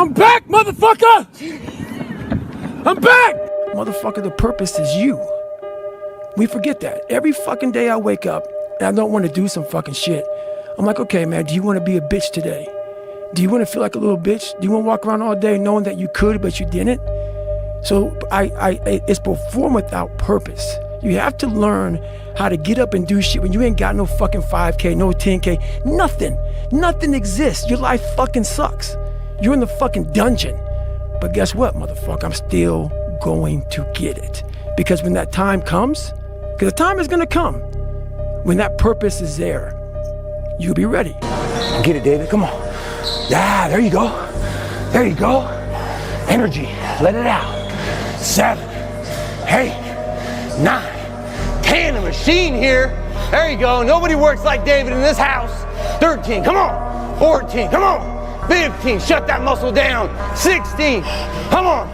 I'm back, motherfucker! I'm back! Motherfucker, the purpose is you. We forget that. Every fucking day I wake up and I don't want to do some fucking shit. I'm like, okay, man, do you want to be a bitch today? Do you want to feel like a little bitch? Do you want to walk around all day knowing that you could, but you didn't? So it's perform without purpose. You have to learn how to get up and do shit when you ain't got no fucking 5K, no 10K, nothing. Nothing exists. Your life fucking sucks. You're in the fucking dungeon. But guess what, motherfucker? I'm still going to get it. Because when that time comes, because the time is gonna come, when that purpose is there, you'll be ready. Get it, David, come on. Yeah, there you go. There you go. Energy, let it out. 7, 8, 9, 10, a machine here. There you go, nobody works like David in this house. 13, come on. 14, come on. 15, shut that muscle down. 16, come on.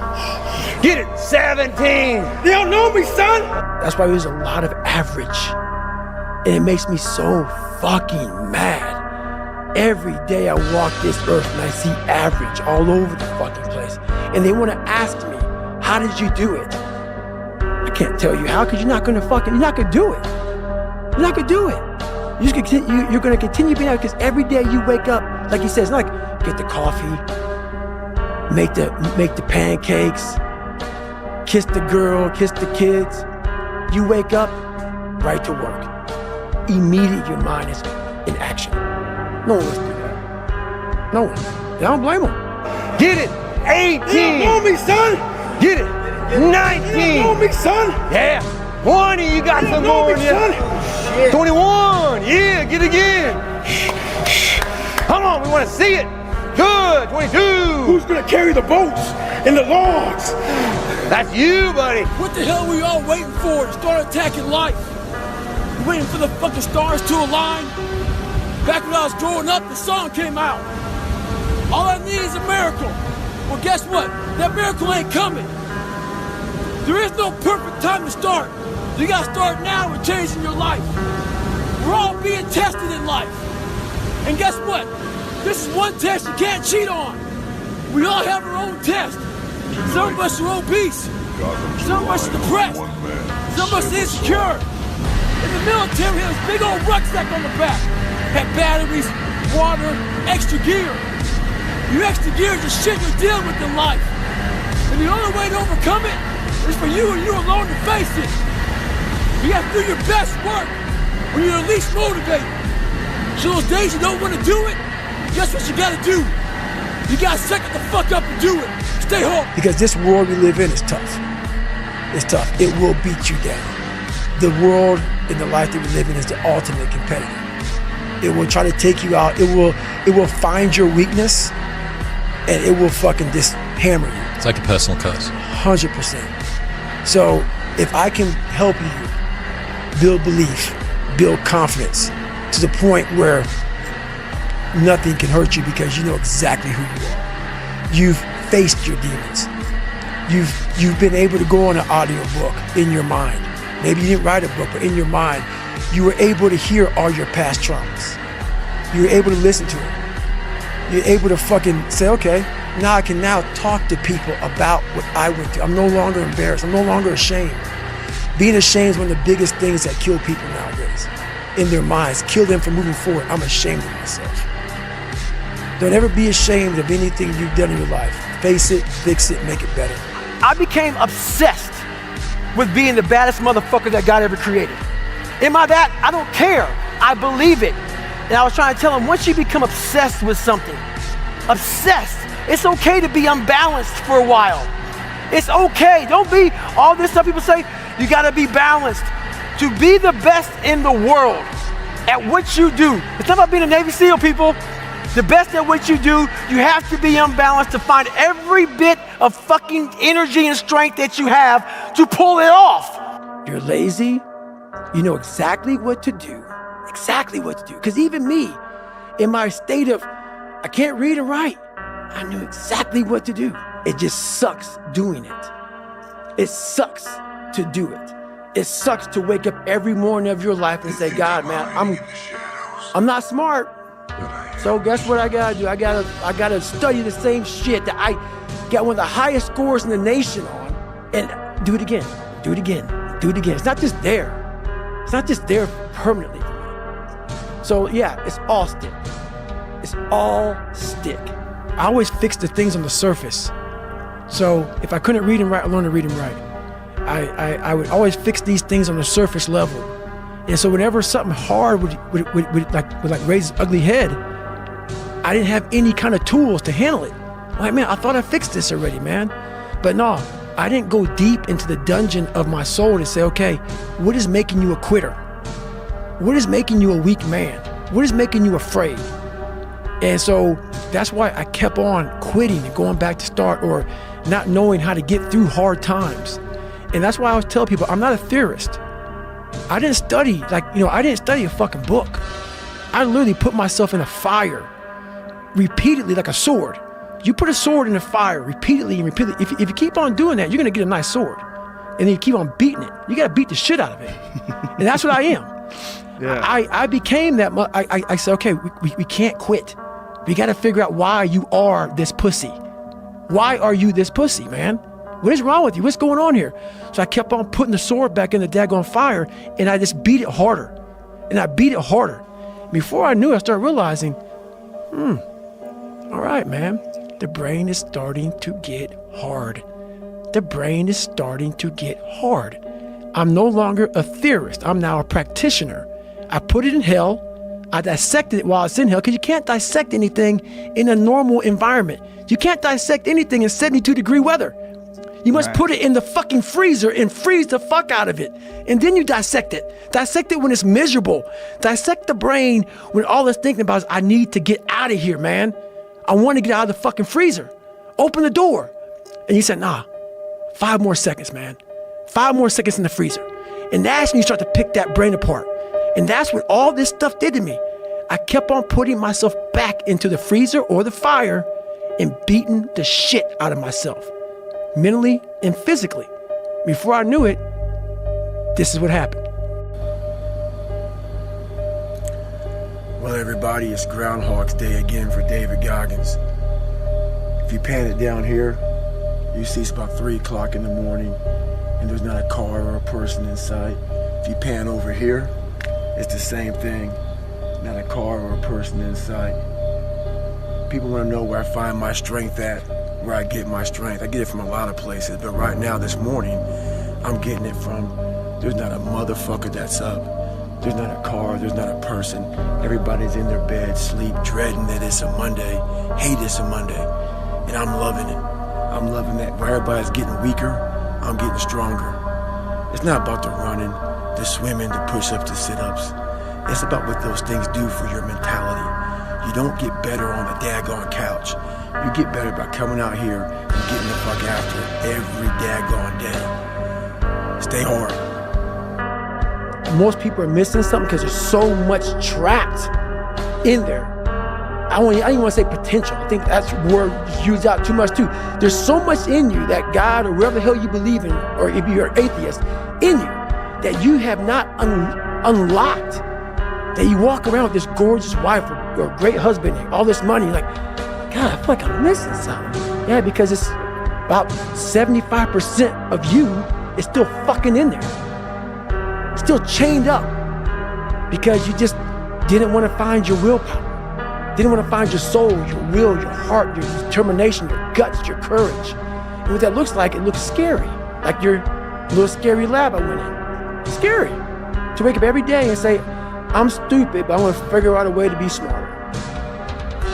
Get it, 17. They don't know me, son. That's why there's a lot of average. And it makes me so fucking mad. Every day I walk this earth and I see average all over the fucking place. And they want to ask me, how did you do it? I can't tell you how, because you're not going to do it. You're not going to do it. You're going to continue being out, because every day you wake up, like he says, like, get the coffee, make the pancakes, kiss the girl, kiss the kids. You wake up, right to work. Immediately your mind is in action. No one wants to do that. No one. I don't blame them. Get it. 18. You don't know me, son. Get it. 19. You don't know me, son. Yeah. 20. You got some more in you. 21. Yeah. Get it again. Come on. We want to see it. Good. 22. Who's gonna carry the boats and the logs? That's you, buddy. What the hell were you all waiting for to start attacking life? You waiting for the fucking stars to align? Back when I was growing up, the song came out. All I need is a miracle. Well, guess what? That miracle ain't coming. There is no perfect time to start. You gotta start now with changing your life. We're all being tested in life. And guess what? This is one test you can't cheat on. We all have our own test. Some of us are obese. Some of us are depressed. Some of us are insecure. In the military, we had this big old rucksack on the back. Had batteries, water, extra gear. Your extra gear is the shit you're dealing with in life. And the only way to overcome it is for you and you alone to face it. You have to do your best work when you're the least motivated. So those days you don't want to do it, guess what you gotta do? You gotta suck it the fuck up and do it. Stay home. Because this world we live in is tough. It's tough. It will beat you down. The world and the life that we live in is the ultimate competitor. It will try to take you out. It will find your weakness and it will fucking just hammer you. It's like a personal curse. 100%. So if I can help you build belief, build confidence to the point where nothing can hurt you because you know exactly who you are. You've faced your demons. You've been able to go on an audio book in your mind. Maybe you didn't write a book, but in your mind, you were able to hear all your past traumas. You were able to listen to it. You're able to fucking say, okay, now I can now talk to people about what I went through. I'm no longer embarrassed. I'm no longer ashamed. Being ashamed is one of the biggest things that kill people nowadays. In their minds, kill them from moving forward. I'm ashamed of myself. Don't ever be ashamed of anything you've done in your life. Face it, fix it, make it better. I became obsessed with being the baddest motherfucker that God ever created. Am I that? I don't care. I believe it. And I was trying to tell him, once you become obsessed with something, obsessed, it's okay to be unbalanced for a while. It's okay. Don't be all this stuff people say, you gotta be balanced. To be the best in the world at what you do, it's not about being a Navy SEAL, people. The best at what you do, you have to be unbalanced to find every bit of fucking energy and strength that you have to pull it off. You're lazy, you know exactly what to do. Exactly what to do. Because even me, in my state of, I can't read and write, I knew exactly what to do. It just sucks doing it. It sucks to do it. It sucks to wake up every morning of your life and say, God, man, I'm not smart. So guess what I gotta do? I gotta study the same shit that I got one of the highest scores in the nation on, and do it again, do it again, do it again. It's not just there. It's not just there permanently for me. So yeah, it's all stick. It's all stick. I always fix the things on the surface. So if I couldn't read and write, I learned to read and write. I would always fix these things on the surface level. And so whenever something hard would raise its ugly head, I didn't have any kind of tools to handle it. I'm like, man, I thought I fixed this already, man. But no, I didn't go deep into the dungeon of my soul to say, okay, what is making you a quitter? What is making you a weak man? What is making you afraid? And so that's why I kept on quitting and going back to start, or not knowing how to get through hard times. And that's why I always tell people, I'm not a theorist. I didn't study, I didn't study a fucking book. I literally put myself in a fire repeatedly like a sword. You put a sword in the fire repeatedly and repeatedly. If you keep on doing that, you're gonna get a nice sword. And then you keep on beating it. You gotta beat the shit out of it. And that's what I am. Yeah. I became that. I said, okay, we can't quit. We gotta figure out why you are this pussy. Why are you this pussy, man? What is wrong with you? What's going on here? So I kept on putting the sword back in the daggone fire, and I just beat it harder. And I beat it harder. Before I knew it, I started realizing, all right, man, the brain is starting to get hard. The brain is starting to get hard. I'm no longer a theorist. I'm now a practitioner. I put it in hell. I dissected it while it's in hell, because you can't dissect anything in a normal environment. You can't dissect anything in 72-degree weather. You must put it in the fucking freezer and freeze the fuck out of it. And then you dissect it. Dissect it when it's miserable. Dissect the brain when all it's thinking about is, I need to get out of here, man. I want to get out of the fucking freezer. Open the door. And you said, nah, 5 more seconds, man. 5 more seconds in the freezer. And that's when you start to pick that brain apart. And that's what all this stuff did to me. I kept on putting myself back into the freezer or the fire and beating the shit out of myself, mentally and physically. Before I knew it, this is what happened. Well, everybody, it's Groundhog's Day again for David Goggins. If you pan it down here, you see it's about 3 o'clock in the morning and there's not a car or a person in sight. If you pan over here, it's the same thing. Not a car or a person in sight. People want to know where I find my strength at, where I get my strength. I get it from a lot of places, but right now, this morning, I'm getting it from, there's not a motherfucker that's up. There's not a car, there's not a person. Everybody's in their bed, sleep, dreading that it's a Monday, hate it's a Monday, and I'm loving it. I'm loving that. Where everybody's getting weaker, I'm getting stronger. It's not about the running, the swimming, the push-ups, the sit-ups. It's about what those things do for your mentality. You don't get better on the daggone couch. You get better by coming out here and getting the fuck after it every daggone day. Stay hard. Most people are missing something because there's so much trapped in there. I don't even want to say potential. I think that's a word used out too much too. There's so much in you that God or whatever the hell you believe in, or if you're an atheist, in you that you have not unlocked. That you walk around with this gorgeous wife or a great husband and all this money, like, God, I feel like I'm missing something. Yeah, because it's about 75% of you is still fucking in there. Still chained up. Because you just didn't want to find your willpower. Didn't want to find your soul, your will, your heart, your determination, your guts, your courage. And what that looks like, it looks scary. Like your little scary lab I went in. Scary. To wake up every day and say, I'm stupid, but I want to figure out a way to be smarter.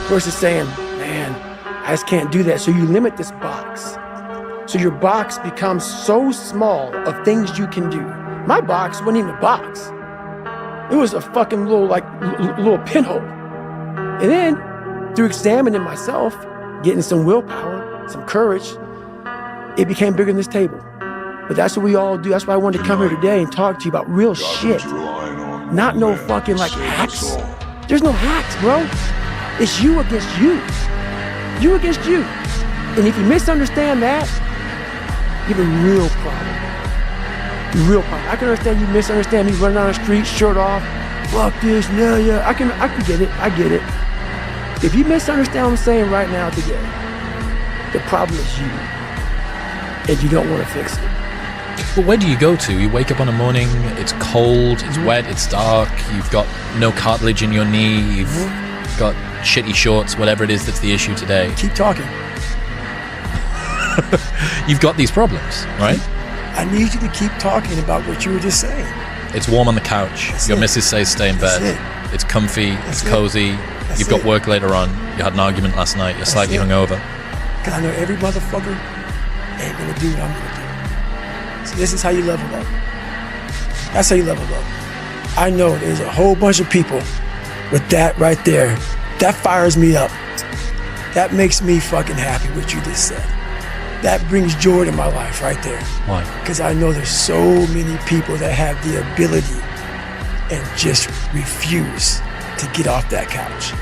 Versus saying, man, I just can't do that. So you limit this box. So your box becomes so small of things you can do. My box wasn't even a box. It was a fucking little pinhole. And then, through examining myself, getting some willpower, some courage, it became bigger than this table. But that's what we all do. That's why I wanted to come here today and talk to you about real shit. Not no fucking like hacks. There's no hacks, bro. It's you against you. You against you. And if you misunderstand that, you have a real problem. Real problem. I can understand you misunderstand me running down the street, shirt off. Fuck this, yeah. I can get it. I get it. If you misunderstand what I'm saying right now today, the problem is you, and you don't want to fix it. But where do you go to? You wake up on a morning, it's cold, it's wet, it's dark, you've got no cartilage in your knee, you've got shitty shorts, whatever it is that's the issue today. Keep talking. You've got these problems, right? I need you to keep talking about what you were just saying. It's warm on the couch. That's Your it. missus says stay in bed. That's it. It's comfy, That's it's cozy. That's You've got it. work later on. You had an argument last night. You're slightly it. hungover. Because I know every motherfucker ain't gonna do what I'm gonna do. So this is how you level up. That's how you level up. I know there's a whole bunch of people with that right there. That fires me up. That makes me fucking happy what you just said. That brings joy to my life right there. Why? Because I know there's so many people that have the ability and just refuse to get off that couch.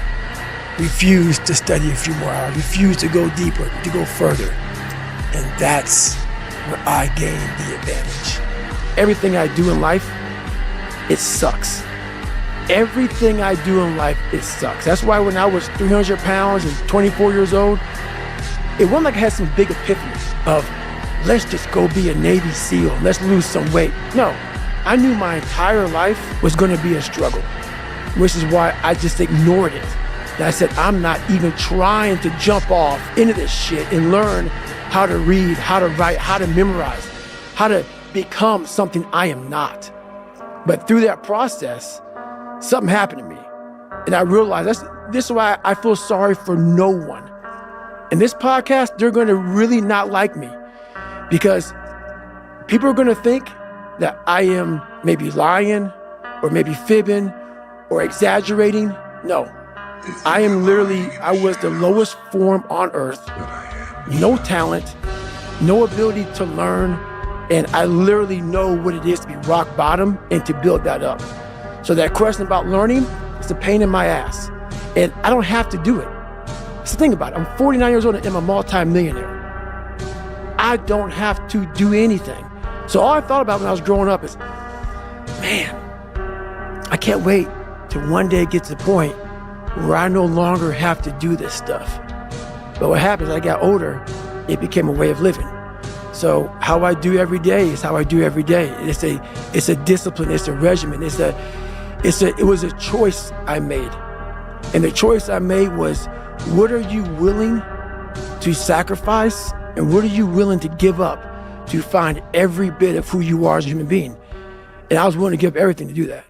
Refuse to study a few more hours. Refuse to go deeper, to go further. And that's where I gain the advantage. Everything I do in life, it sucks. Everything I do in life, it sucks. That's why when I was 300 pounds and 24 years old, it wasn't like I had some big epiphany of, let's just go be a Navy SEAL, let's lose some weight. No, I knew my entire life was gonna be a struggle, which is why I just ignored it. And I said, I'm not even trying to jump off into this shit and learn how to read, how to write, how to memorize, how to become something I am not. But through that process, something happened to me. And I realized this is why I feel sorry for no one. In this podcast, they're gonna really not like me because people are gonna think that I am maybe lying or maybe fibbing or exaggerating. No, I was the lowest form on earth. No talent, no ability to learn, and I literally know what it is to be rock bottom and to build that up. So that question about learning, it's a pain in my ass. And I don't have to do it. So think about it, I'm 49 years old and I'm a multi-millionaire. I don't have to do anything. So all I thought about when I was growing up is, man, I can't wait to one day get to the point where I no longer have to do this stuff. But what happened as I got older, it became a way of living. So how I do every day is how I do every day. It's a discipline, it's a regimen, it was a choice I made. And the choice I made was, what are you willing to sacrifice and what are you willing to give up to find every bit of who you are as a human being? And I was willing to give up everything to do that.